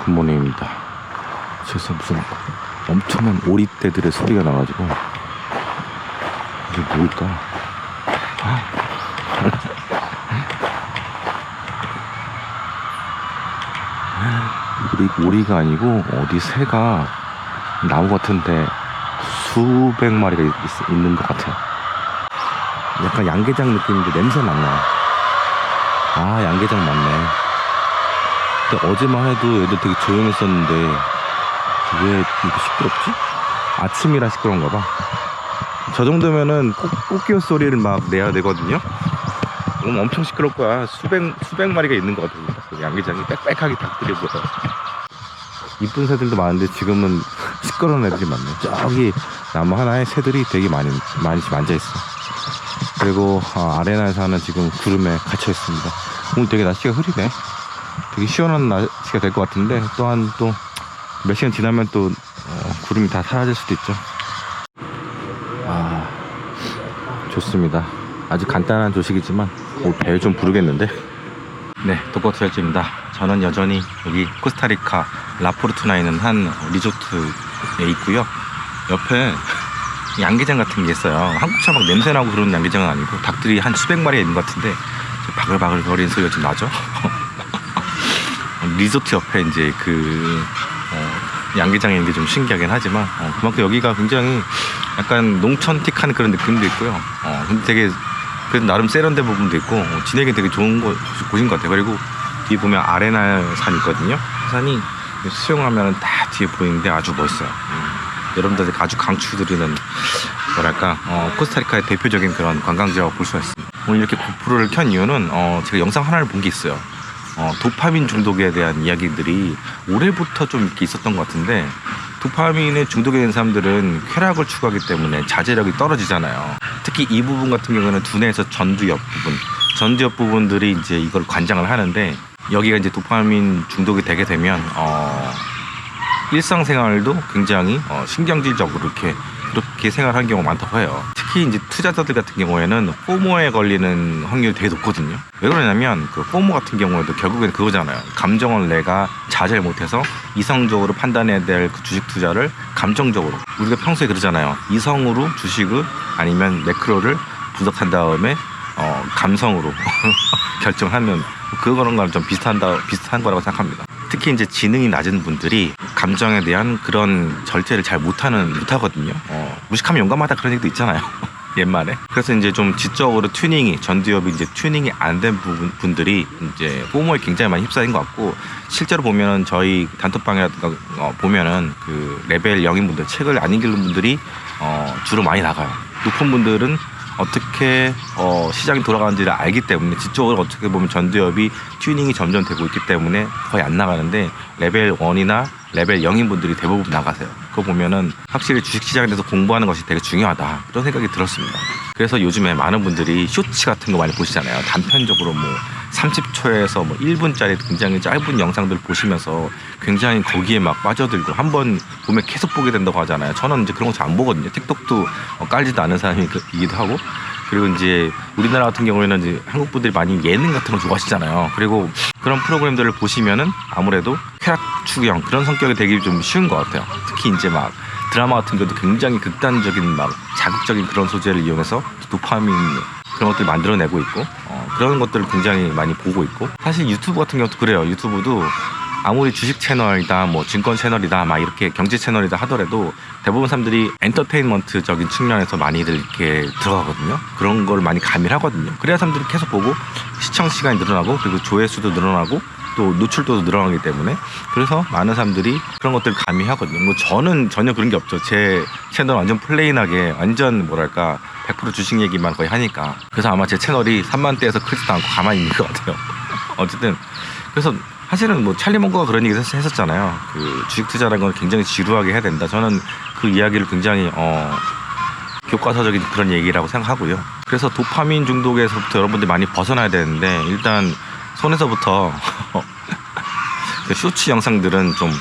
굿모닝입니다. 그래서 무슨 엄청난 오리떼들의 소리가 나가지고 이게 뭘까? 오리가 아니고 어디 새가 나무 같은데 수백 마리가 있는 것 같아요. 약간 양계장 느낌인데 냄새 났나? 아, 양계장 맞네. 근데 어제만 해도 애들 되게 조용했었는데 왜 이렇게 시끄럽지? 아침이라 시끄러운가 봐. 저 정도면은 꽃기호 소리를 막 내야 되거든요. 그럼 엄청 시끄러울 거야. 수백 마리가 있는 것 같아요. 양계장이 빽빽하게 닭들이 보여. 이쁜 새들도 많은데 지금은 시끄러운 애들이 많네. 저기 나무 하나에 새들이 되게 많이 앉아있어. 그리고 아레나에서는 지금 구름에 갇혀 있습니다. 오늘 되게 날씨가 흐리네. 되게 시원한 날씨가 될 것 같은데 또한 또 몇 시간 지나면 또 구름이 다 사라질 수도 있죠. 좋습니다. 아주 간단한 조식이지만 배를 좀 부르겠는데. 네, 독거투열지입니다. 저는 여전히 여기 코스타리카 라포르투나에 있는 한 리조트에 있고요. 옆에 양계장 같은 게 있어요. 한국처럼 막 냄새나고 그런 양계장은 아니고 닭들이 한 수백 마리가 있는 것 같은데 바글바글 거리는 소리가 좀 나죠. 리조트 옆에 이제 양계장이 있는 게 좀 신기하긴 하지만 그만큼 여기가 굉장히 약간 농촌틱한 그런 느낌도 있고요. 근데 되게 그래도 나름 세련된 부분도 있고 지내기 되게 좋은 곳인 것 같아요. 그리고 뒤에 보면 아레나 산이 있거든요. 산이 수영하면 다 뒤에 보이는데 아주 멋있어요. 여러분들 아주 강추드리는 뭐랄까 코스타리카의 대표적인 그런 관광지라고 볼 수가 있습니다. 오늘 이렇게 고프로를 켠 이유는 제가 영상 하나를 본 게 있어요. 도파민 중독에 대한 이야기들이 올해부터 좀 이렇게 있었던 것 같은데, 도파민에 중독이 된 사람들은 쾌락을 추구하기 때문에 자제력이 떨어지잖아요. 특히 이 부분 같은 경우는 두뇌에서 전두엽 부분들이 이제 이걸 관장을 하는데, 여기가 이제 도파민 중독이 되게 되면 일상생활도 굉장히 신경질적으로 이렇게 생활하는 경우가 많다고 해요. 특히 이제 투자자들 같은 경우에는 포모에 걸리는 확률이 되게 높거든요. 왜 그러냐면 그 포모 같은 경우에도 결국엔 그거잖아요. 감정을 내가 자제를 못해서 이성적으로 판단해야 될 그 주식 투자를 감정적으로, 우리가 평소에 그러잖아요. 이성으로 주식을 아니면 매크로를 분석한 다음에 감성으로 결정하는, 그거랑 좀 비슷한 거라고 생각합니다. 특히 이제 지능이 낮은 분들이 감정에 대한 그런 절제를 잘 못하거든요. 무식하면 용감하다 그런 얘기도 있잖아요. 옛말에. 그래서 이제 좀 지적으로 전두엽이 이제 튜닝이 안 된 분들이 이제 포모에 굉장히 많이 휩싸인 것 같고, 실제로 보면은 저희 단톡방이라든가 보면은 그 레벨 0인 분들, 책을 안 읽는 분들이 주로 많이 나가요. 높은 분들은 어떻게 시장이 돌아가는지를 알기 때문에 지적으로 어떻게 보면 전두엽이 튜닝이 점점 되고 있기 때문에 거의 안 나가는데, 레벨 1이나 레벨 0인 분들이 대부분 나가세요. 그거 보면은 확실히 주식시장에 대해서 공부하는 것이 되게 중요하다, 이런 생각이 들었습니다. 그래서 요즘에 많은 분들이 쇼츠 같은 거 많이 보시잖아요. 단편적으로 30초에서 1분짜리 굉장히 짧은 영상들 보시면서 굉장히 거기에 막 빠져들고 한번 보면 계속 보게 된다고 하잖아요. 저는 이제 그런 거 잘 안 보거든요. 틱톡도 깔지도 않은 사람이기도 하고. 그리고 이제 우리나라 같은 경우에는 이제 한국 분들이 많이 예능 같은 거 좋아하시잖아요. 그리고 그런 프로그램들을 보시면은 아무래도 쾌락 추구형 그런 성격이 되기 좀 쉬운 것 같아요. 특히 이제 막 드라마 같은 것도 굉장히 극단적인 막 자극적인 그런 소재를 이용해서 도파민 그런 것들을 만들어내고 있고, 그런 것들을 굉장히 많이 보고 있고, 사실 유튜브 같은 경우도 그래요. 유튜브도 아무리 주식 채널이다, 증권 채널이다, 이렇게 경제 채널이다 하더라도 대부분 사람들이 엔터테인먼트적인 측면에서 많이들 이렇게 들어가거든요. 그런 걸 많이 가미를 하거든요. 그래야 사람들이 계속 보고 시청 시간이 늘어나고, 그리고 조회수도 늘어나고, 또 노출도도 늘어나기 때문에, 그래서 많은 사람들이 그런 것들을 가미하거든요. 저는 전혀 그런 게 없죠. 제 채널 완전 플레인하게, 완전 뭐랄까 100% 주식 얘기만 거의 하니까. 그래서 아마 제 채널이 3만대에서 크지도 않고 가만히 있는 것 같아요. 어쨌든 그래서 사실은 찰리 멍거가 그런 얘기 했었잖아요. 그 주식 투자라는 건 굉장히 지루하게 해야 된다. 저는 그 이야기를 굉장히 교과서적인 그런 얘기라고 생각하고요. 그래서 도파민 중독에서부터 여러분들이 많이 벗어나야 되는데, 일단 손에서부터 그 쇼츠 영상들은 좀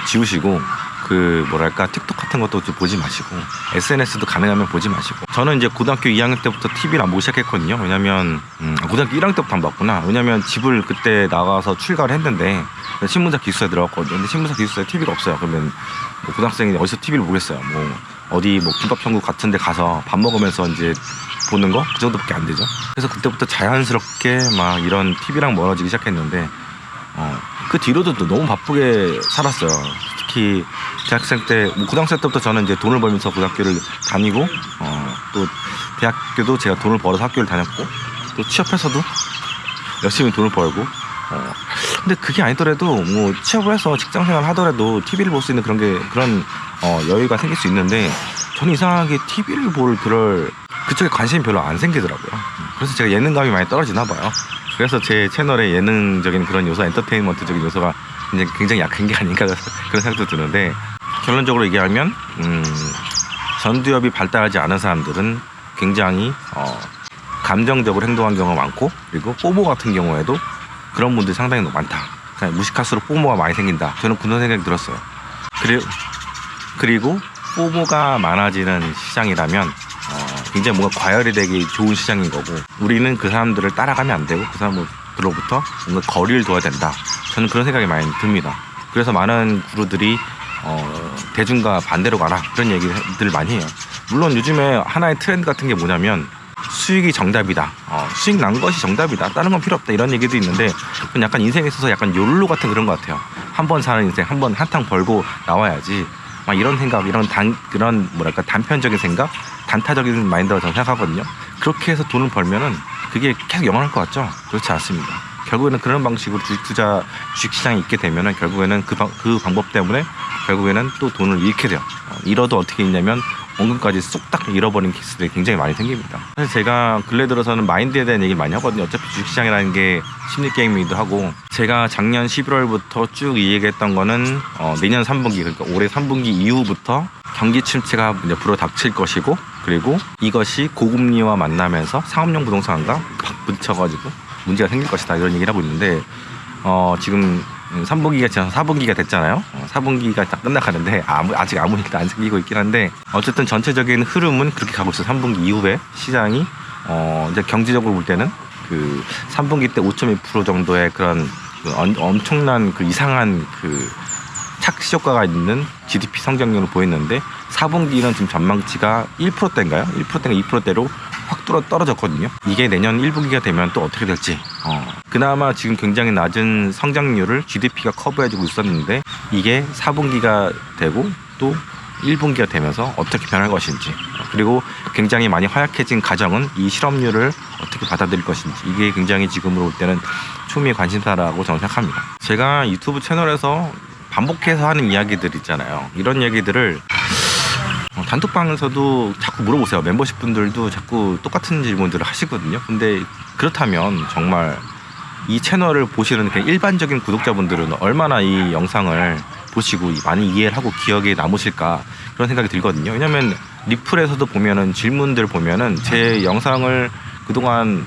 지우시고, 틱톡 같은 것도 좀 보지 마시고, SNS도 가능하면 보지 마시고. 저는 이제 고등학교 2학년 때부터 TV를 안 보기 시작했거든요. 왜냐면 고등학교 1학년 때부터 안 봤구나. 왜냐면 집을 그때 나가서 출가를 했는데 신문사 기숙사에 들어갔거든요. 근데 신문사 기숙사에 TV가 없어요. 그러면 뭐 고등학생이 어디서 TV를 보겠어요. 뭐 어디 뭐 김밥 천국 같은 데 가서 밥 먹으면서 이제 보는 거? 그 정도밖에 안 되죠. 그래서 그때부터 자연스럽게 막 이런 TV랑 멀어지기 시작했는데 그 뒤로도 또 너무 바쁘게 살았어요. 특히 대학생 때, 뭐 고등학생 때부터 저는 이제 돈을 벌면서 고등학교를 다니고 또 대학교도 제가 돈을 벌어서 학교를 다녔고 또 취업해서도 열심히 돈을 벌고 근데 그게 아니더라도 뭐 취업을 해서 직장생활 하더라도 TV를 볼 수 있는 그런 여유가 생길 수 있는데 저는 이상하게 TV를 볼 그쪽에 관심이 별로 안 생기더라고요. 그래서 제가 예능감이 많이 떨어지나 봐요. 그래서 제 채널에 예능적인 그런 요소, 엔터테인먼트적인 요소가 굉장히 약한 게 아닌가 그런 생각도 드는데 결론적으로 얘기하면 전두엽이 발달하지 않은 사람들은 굉장히 감정적으로 행동한 경우가 많고 그리고 뽀모 같은 경우에도 그런 분들이 상당히 많다. 그러니까 무식할수록 뽀모가 많이 생긴다. 저는 그런 생각이 들었어요. 그리고 뽀모가 많아지는 시장이라면 굉장히 뭔가 과열이 되기 좋은 시장인 거고 우리는 그 사람들을 따라가면 안 되고 그 사람들로부터 뭔가 거리를 둬야 된다. 저는 그런 생각이 많이 듭니다. 그래서 많은 구루들이 대중과 반대로 가라 그런 얘기들 많이 해요. 물론 요즘에 하나의 트렌드 같은 게 뭐냐면 수익이 정답이다. 수익 난 것이 정답이다. 다른 건 필요 없다. 이런 얘기도 있는데 그건 약간 인생에 있어서 약간 욜로 같은 그런 것 같아요. 한 번 사는 인생 한 번 한탕 벌고 나와야지. 막 이런 생각, 그런 뭐랄까 단편적인 생각, 단타적인 마인드라고 저는 생각하거든요. 그렇게 해서 돈을 벌면은 그게 계속 영원할 것 같죠? 그렇지 않습니다. 결국에는 그런 방식으로 주식시장이 있게 되면은 결국에는 그 방법 때문에 결국에는 또 돈을 잃게 돼요. 잃어도 어떻게 있냐면 원금까지 쏙딱 잃어버린 케이스들이 굉장히 많이 생깁니다. 사실 제가 근래 들어서는 마인드에 대한 얘기를 많이 하거든요. 어차피 주식시장이라는 게 심리게임이기도 하고 제가 작년 11월부터 쭉 이 얘기했던 거는 내년 3분기 그러니까 올해 3분기 이후부터 경기 침체가 이제 불어닥칠 것이고 그리고 이것이 고금리와 만나면서 상업용 부동산과 팍 부딪혀가지고 문제가 생길 것이다 이런 얘기를 하고 있는데 지금 3분기가 지나서 4분기가 됐잖아요. 4분기가 딱 끝나가는데 아직 아무 일도 안 생기고 있긴 한데 어쨌든 전체적인 흐름은 그렇게 가고 있어요. 3분기 이후에 시장이 이제 경제적으로 볼 때는 그 3분기 때 5.2% 정도의 그런 엄청난 그 이상한 그 착시 효과가 있는 GDP 성장률을 보였는데 4분기는 지금 전망치가 1%대인가요? 1%대인가 2%대로 확 떨어졌거든요. 이게 내년 1분기가 되면 또 어떻게 될지 그나마 지금 굉장히 낮은 성장률을 GDP가 커버해주고 있었는데 이게 4분기가 되고 또 1분기가 되면서 어떻게 변할 것인지 그리고 굉장히 많이 허약해진 가정은 이 실업률을 어떻게 받아들일 것인지 이게 굉장히 지금으로 볼 때는 초미의 관심사라고 저는 생각합니다. 제가 유튜브 채널에서 반복해서 하는 이야기들 있잖아요. 이런 얘기들을 단톡방에서도 자꾸 물어보세요. 멤버십 분들도 자꾸 똑같은 질문들을 하시거든요. 근데 그렇다면 정말 이 채널을 보시는 그냥 일반적인 구독자분들은 얼마나 이 영상을 보시고 많이 이해를 하고 기억에 남으실까 그런 생각이 들거든요. 왜냐면 리플에서도 보면은 질문들 보면은 제 영상을 그동안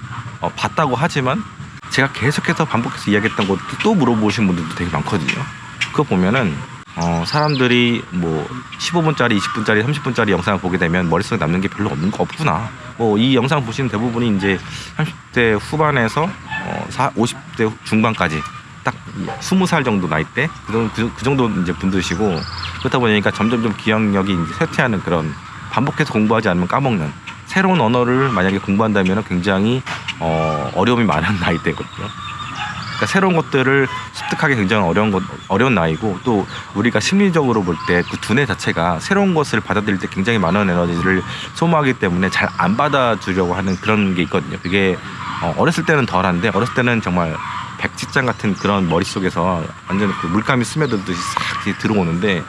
봤다고 하지만 제가 계속해서 반복해서 이야기했던 것도 또 물어보신 분들도 되게 많거든요. 그거 보면은 사람들이 뭐 15분짜리, 20분짜리, 30분짜리 영상을 보게 되면 머릿속에 남는 게 별로 없구나. 뭐 이 영상 보시는 대부분이 이제 30대 후반에서 50대 중반까지 딱 20살 정도 나이 때 그 정도 이제 분들이시고 그렇다 보니까 점점점 기억력이 이제 쇠퇴하는 그런 반복해서 공부하지 않으면 까먹는 새로운 언어를 만약에 공부한다면 굉장히 어려움이 많은 나이대거든요. 그러니까 새로운 것들을 습득하기 굉장히 어려운 나이고 또 우리가 심리적으로 볼 때 그 두뇌 자체가 새로운 것을 받아들일 때 굉장히 많은 에너지를 소모하기 때문에 잘 안 받아주려고 하는 그런 게 있거든요. 그게 어렸을 때는 덜한데 어렸을 때는 정말 백지장 같은 그런 머릿속에서 완전 그 물감이 스며들듯이 싹 들어오는데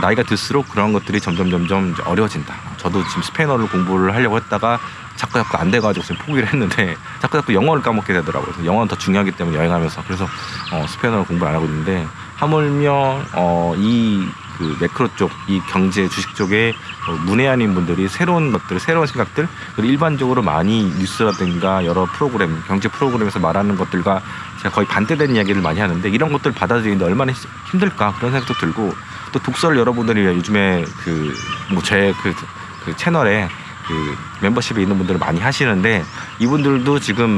나이가 들수록 그런 것들이 점점 이제 어려워진다. 저도 지금 스페인어를 공부를 하려고 했다가 자꾸 안 돼가지고 지금 포기를 했는데 자꾸 영어를 까먹게 되더라고요. 그래서 영어는 더 중요하기 때문에 여행하면서 그래서 스페인어를 공부를 안 하고 있는데 하물며 이 그 매크로 쪽, 이 경제 주식 쪽에 문외한인 분들이 새로운 것들, 새로운 생각들 그리고 일반적으로 많이 뉴스라든가 여러 프로그램, 경제 프로그램에서 말하는 것들과 제가 거의 반대되는 이야기를 많이 하는데 이런 것들 받아들이는데 얼마나 힘들까 그런 생각도 들고 또 독서를 여러분들이 요즘에 제 그 채널에 그 멤버십에 있는 분들을 많이 하시는데 이분들도 지금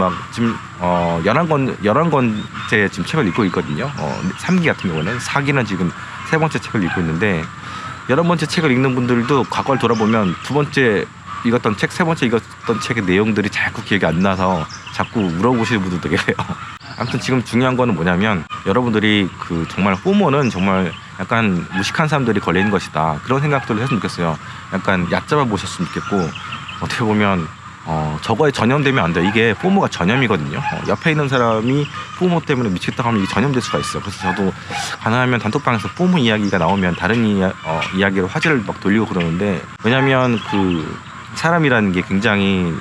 11권째 지금 책을 읽고 있거든요. 3기 같은 경우는 4기는 지금 3번째 책을 읽고 있는데 11번째 책을 읽는 분들도 과거를 돌아보면 2번째 읽었던 책, 3번째 읽었던 책의 내용들이 자꾸 기억이 안 나서 자꾸 물어보시는 분들도 계세요. 아무튼 지금 중요한 거는 뭐냐면 여러분들이 그 정말 포모는 정말 약간 무식한 사람들이 걸리는 것이다. 그런 생각들을 했으면 좋겠어요. 약간 얕잡아 보셨으면 좋겠고 어떻게 보면 저거에 전염되면 안 돼요. 이게 포모가 전염이거든요. 옆에 있는 사람이 포모 때문에 미치겠다고 하면 이게 전염될 수가 있어요. 그래서 저도 가능하면 단톡방에서 포모 이야기가 나오면 다른 이야기로 화제를 막 돌리고 그러는데 왜냐면 그 사람이라는 게 굉장히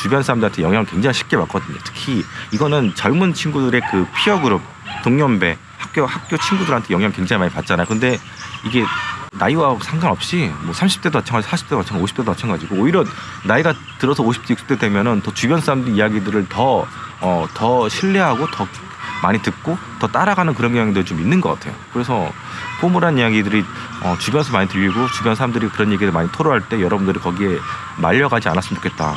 주변 사람들한테 영향을 굉장히 쉽게 받거든요. 특히 이거는 젊은 친구들의 그 피어 그룹, 동년배, 학교 친구들한테 영향 굉장히 많이 받잖아요. 근데 이게 나이와 상관없이 뭐 30대도 마찬가지, 40대도 마찬가지, 50대도 마찬가지고 오히려 나이가 들어서 50대, 60대 되면은 더 주변 사람들 이야기들을 더 신뢰하고 더 많이 듣고 더 따라가는 그런 경향도 좀 있는 것 같아요. 그래서 포모란 이야기들이 주변에서 많이 들리고 주변 사람들이 그런 얘기를 많이 토로할 때 여러분들이 거기에 말려가지 않았으면 좋겠다.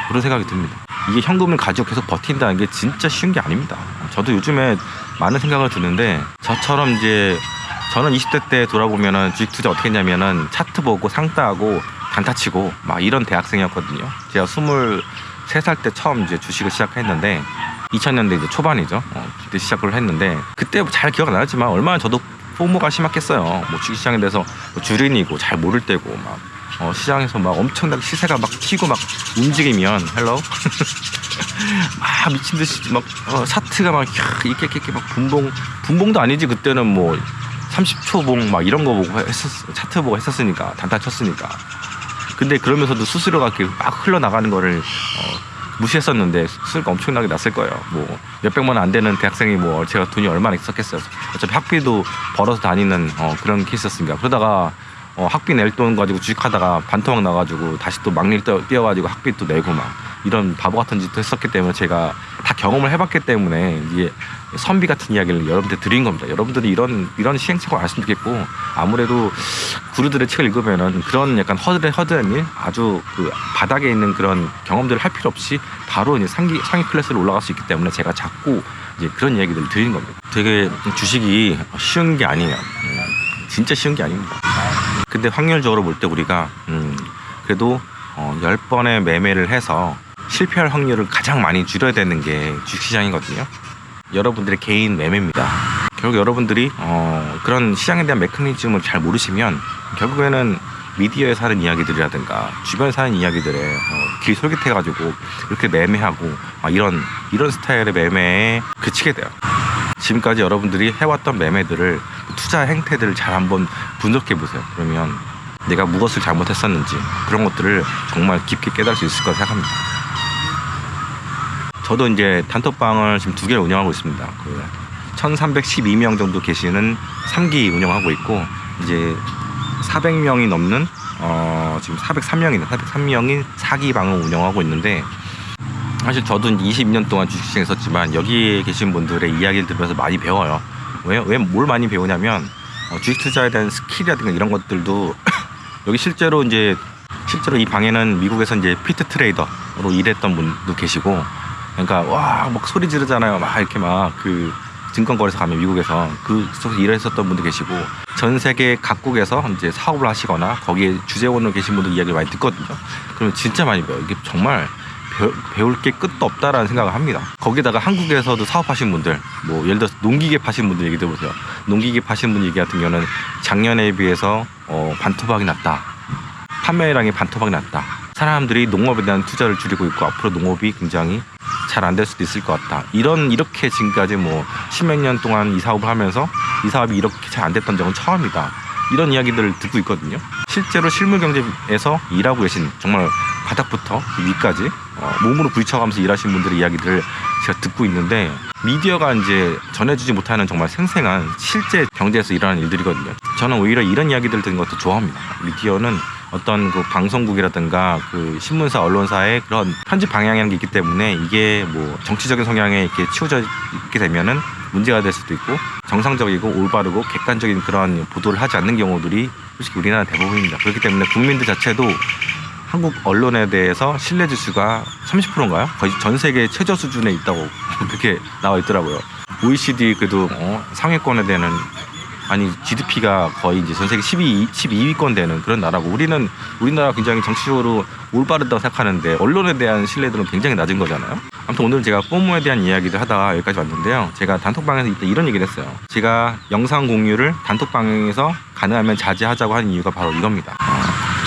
그런 생각이 듭니다. 이게 현금을 가지고 계속 버틴다는 게 진짜 쉬운 게 아닙니다. 저도 요즘에 많은 생각을 드는데 저처럼 이제 저는 20대 때 돌아보면은 주식 투자 어떻게 했냐면은 차트 보고 상 따고 단타 치고 막 이런 대학생이었거든요. 제가 23살 때 처음 이제 주식을 시작했는데 2000년대 이제 초반이죠. 그때 시작을 했는데 그때 잘 기억 안 나지만 얼마나 저도 포모가 심했겠어요. 뭐 주식시장에 대해서 주린이고 잘 모를 때고 막 시장에서 막 엄청나게 시세가 막 튀고 막 움직이면 헬로 막 미친 듯이 막 차트가 막 이렇게 막 분봉도 아니지 그때는 뭐 30초 봉 막 이런 거 보고 차트 보고 했었으니까 단타 쳤으니까. 근데 그러면서도 수수료가 이렇게 막 흘러나가는 거를 무시했었는데 수수료가 엄청나게 났을 거예요. 뭐 몇백만 원 안 되는 대학생이 뭐 제가 돈이 얼마나 있었겠어요. 어차피 학비도 벌어서 다니는 그런 케이스였으니까. 그러다가 학비 낼 돈 가지고 주식하다가 반토막 나가지고 다시 또 막일 뛰어가지고 학비 또 내고 막 이런 바보 같은 짓도 했었기 때문에 제가 다 경험을 해봤기 때문에 이게 선비 같은 이야기를 여러분들 드린 겁니다. 여러분들이 이런 시행착오를 알았으면 좋겠고 아무래도 구루들의 책을 읽으면은 그런 약간 허드렛 일 아주 그 바닥에 있는 그런 경험들을 할 필요 없이 바로 이제 상위 클래스로 올라갈 수 있기 때문에 제가 자꾸 이제 그런 이야기들을 드리는 겁니다. 되게 주식이 쉬운 게 아니에요. 진짜 쉬운 게 아닙니다. 근데 확률적으로 볼 때 우리가 그래도 10번의 매매를 해서 실패할 확률을 가장 많이 줄여야 되는 게 주식시장이거든요. 여러분들의 개인 매매입니다. 결국 여러분들이 그런 시장에 대한 메커니즘을 잘 모르시면 결국에는 미디어에서 하는 이야기들이라든가 주변에서 하는 이야기들에 귀 솔깃해가지고 이렇게 매매하고 이런 스타일의 매매에 그치게 돼요. 지금까지 여러분들이 해왔던 매매들을 투자 행태들을 잘 한번 분석해 보세요. 그러면 내가 무엇을 잘못했었는지 그런 것들을 정말 깊게 깨달을 수 있을 거라 생각합니다. 저도 이제 단톡방을 지금 2개를 운영하고 있습니다. 1312명 정도 계시는 3기 운영하고 있고 이제 400명이 넘는 지금 403명이다. 403명인 4기 방을 운영하고 있는데 사실 저도 22년 동안 주식시장에 있었지만 여기에 계신 분들의 이야기를 들으면서 많이 배워요. 왜 뭘 많이 배우냐면 주식 투자에 대한 스킬이라든가 이런 것들도 여기 실제로 이 방에는 미국에서 이제 피트 트레이더로 일했던 분도 계시고 그러니까 와 막 소리 지르잖아요. 막 이렇게 막 그 증권거래소 가면 미국에서 그쪽에서 일했었던 분도 계시고 전 세계 각국에서 이제 사업을 하시거나 거기에 주재원으로 계신 분들 이야기를 많이 듣거든요. 그러면 진짜 많이 배워요. 이게 정말 배울 게 끝도 없다라는 생각을 합니다. 거기다가 한국에서도 사업하신 분들, 뭐 예를 들어서 농기계 파신 분들 얘기 들어보세요. 농기계 파신 분 얘기 같은 경우는 작년에 비해서 반토막이 났다. 판매량이 반토막이 났다. 사람들이 농업에 대한 투자를 줄이고 있고 앞으로 농업이 굉장히 잘 안 될 수도 있을 것 같다. 이렇게 지금까지 뭐 십몇 년 동안 이 사업을 하면서 이 사업이 이렇게 잘 안 됐던 적은 처음이다. 이런 이야기들을 듣고 있거든요. 실제로 실물 경제에서 일하고 계신 정말 바닥부터 위까지 몸으로 부딪혀가면서 일하신 분들의 이야기들을 제가 듣고 있는데 미디어가 이제 전해주지 못하는 정말 생생한 실제 경제에서 일하는 일들이거든요. 저는 오히려 이런 이야기들을 듣는 것도 좋아합니다. 미디어는 어떤 그 방송국이라든가 그 신문사, 언론사의 그런 편집 방향이라는 게 있기 때문에 이게 뭐 정치적인 성향에 이렇게 치우쳐 있게 되면은 문제가 될 수도 있고 정상적이고 올바르고 객관적인 그런 보도를 하지 않는 경우들이 솔직히 우리나라 대부분입니다. 그렇기 때문에 국민들 자체도 한국 언론에 대해서 신뢰 지수가 30%인가요? 거의 전 세계 최저 수준에 있다고 그렇게 나와 있더라고요. OECD 그래도 상위권에 되는 아니 GDP가 거의 이제 전 세계 12위권 되는 그런 나라고 우리나라 굉장히 정치적으로 올바르다고 생각하는데 언론에 대한 신뢰도는 굉장히 낮은 거잖아요. 아무튼 오늘 제가 포모에 대한 이야기를 하다가 여기까지 왔는데요. 제가 단톡방에서 이때 이런 얘기를 했어요. 제가 영상 공유를 단톡방에서 가능하면 자제하자고 하는 이유가 바로 이겁니다.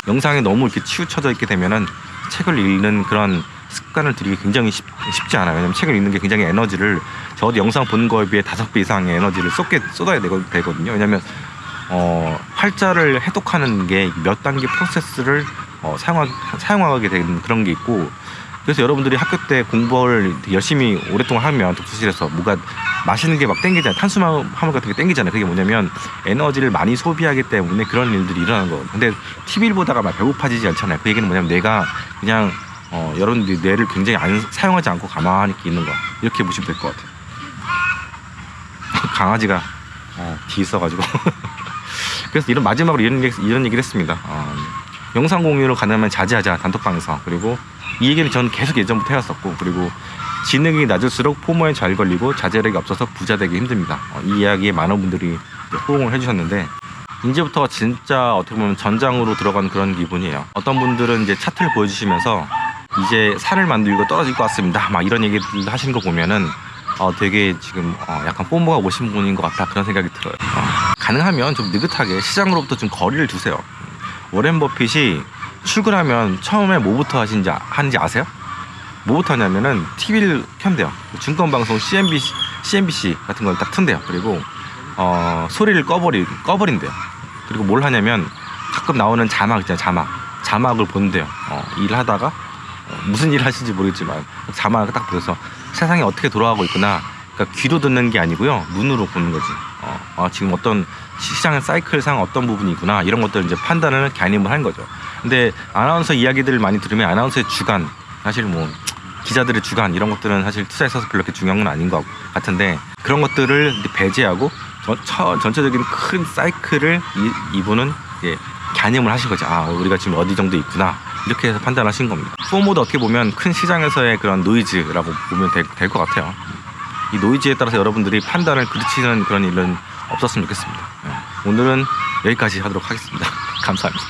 영상에 너무 이렇게 치우쳐져 있게 되면은 책을 읽는 그런 습관을 들이기 굉장히 쉽지 않아요. 왜냐면 책을 읽는 게 굉장히 에너지를 적어도 영상 보는 거에 비해 5배 이상의 에너지를 쏟아야 되거든요. 왜냐면 활자를 해독하는 게 몇 단계 프로세스를 사용하게 되는 그런 게 있고, 그래서 여러분들이 학교 때 공부를 열심히 오랫동안 하면 독서실에서 뭐가 맛있는 게 막 땡기잖아요. 탄수화물 같은 게 땡기잖아요. 그게 뭐냐면 에너지를 많이 소비하기 때문에 그런 일들이 일어나는 거예요. 근데 TV를 보다가 막 배고파지지 않잖아요. 그 얘기는 뭐냐면 내가 그냥 여러분들이 뇌를 굉장히 사용하지 않고 가만히 있는 거야. 이렇게 보시면 될 것 같아요. 강아지가 뒤 있어가지고 그래서 마지막으로 이런 얘기를 했습니다. 영상 공유를 가능하면 자제하자, 단톡방에서. 그리고 이 얘기는 저는 계속 예전부터 해왔었고, 그리고 지능이 낮을수록 포모에 잘 걸리고 자제력이 없어서 부자 되기 힘듭니다. 이 이야기에 많은 분들이 호응을 해주셨는데, 이제부터가 진짜 어떻게 보면 전장으로 들어간 그런 기분이에요. 어떤 분들은 이제 차트를 보여주시면서 이제 산을 만들고 떨어질 것 같습니다, 막 이런 얘기를 하시는 거 보면은 되게 지금 약간 포모가 오신 분인 것 같다, 그런 생각이 들어요. 가능하면 좀 느긋하게 시장으로부터 좀 거리를 두세요. 워렌 버핏이 출근하면 처음에 뭐부터 하는지 아세요? 뭐부터 하냐면은 TV를 켠대요. 증권방송 CNBC 같은 걸 딱 튼대요. 그리고 소리를 꺼버린대요. 그리고 뭘 하냐면 가끔 나오는 자막 있잖아요. 자막을 본대요. 일을 하다가 무슨 일을 하시는지 모르겠지만 자막을 딱 보면서 세상이 어떻게 돌아가고 있구나. 그러니까 귀로 듣는 게 아니고요, 눈으로 보는 거지. 지금 어떤 시장의 사이클상 어떤 부분이 있구나, 이런 것들을 이제 판단을 개념을 하는 거죠. 근데 아나운서 이야기들을 많이 들으면 아나운서의 주관, 사실 뭐 기자들의 주관, 이런 것들은 사실 투자에 있어서 별로 그렇게 중요한 건 아닌 것 같은데, 그런 것들을 배제하고 전체적인 큰 사이클을 이분은 이제 개념을 하신 거죠. 우리가 지금 어디 정도 있구나, 이렇게 해서 판단하신 겁니다. 포모도 어떻게 보면 큰 시장에서의 그런 노이즈라고 보면 될 것 같아요. 이 노이즈에 따라서 여러분들이 판단을 그르치는 그런 일은 없었으면 좋겠습니다. 오늘은 여기까지 하도록 하겠습니다. 감사합니다.